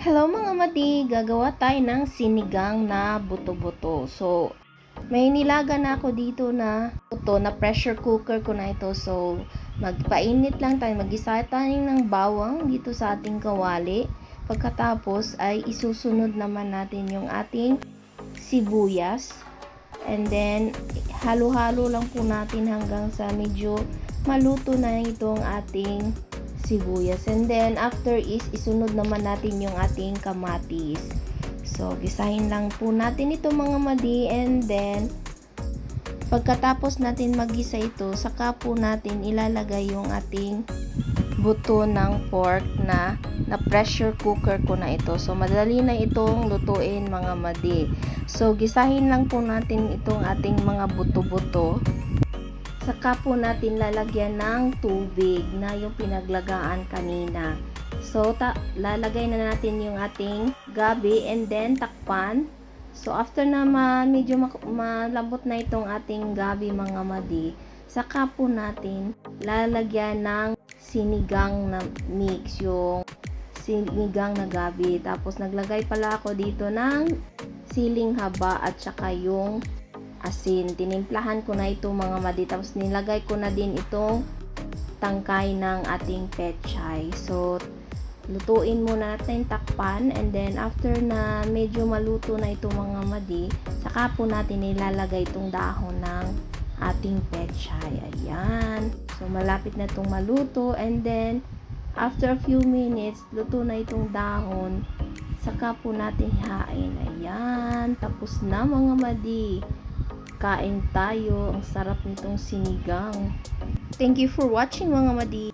Hello mga mati, gagawa tayo ng sinigang na buto-buto. So, may nilaga na ako dito na buto na pressure cooker ko na ito. So, magpainit lang tayo, mag-isa tayo ng bawang dito sa ating kawali. Pagkatapos ay isusunod naman natin yung ating sibuyas. And then, halo-halo lang po natin hanggang sa medyo maluto na itong ating sibuyas. And then, after is isunod naman natin yung ating kamatis. So, gisahin lang po natin ito mga madi. And then, pagkatapos natin magisa ito, saka po natin ilalagay yung ating buto ng pork na pressure cooker ko na ito. So, madali na itong lutuin mga madi. So, gisahin lang po natin itong ating mga buto-buto. Saka po natin lalagyan ng tubig na yung pinaglagaan kanina. So, lalagay na natin yung ating gabi and then takpan. So, after na medyo malambot na itong ating gabi mga madi, saka po natin lalagyan ng sinigang na mix, yung sinigang na gabi. Tapos, naglagay pala ako dito ng siling haba at saka yung asin. Tinimplahan ko na ito mga madi. Tapos nilagay ko na din itong tangkay ng ating pechay. So, lutuin muna natin, takpan. And then, after na medyo maluto na ito mga madi, saka po natin ilalagay itong dahon ng ating pechay. Ayan. So, malapit na itong maluto. And then, after a few minutes, luto na itong dahon. Saka po natin hain. Ayan. Tapos na mga madi. Kain tayo. Ang sarap nitong sinigang. Thank you for watching mga madi.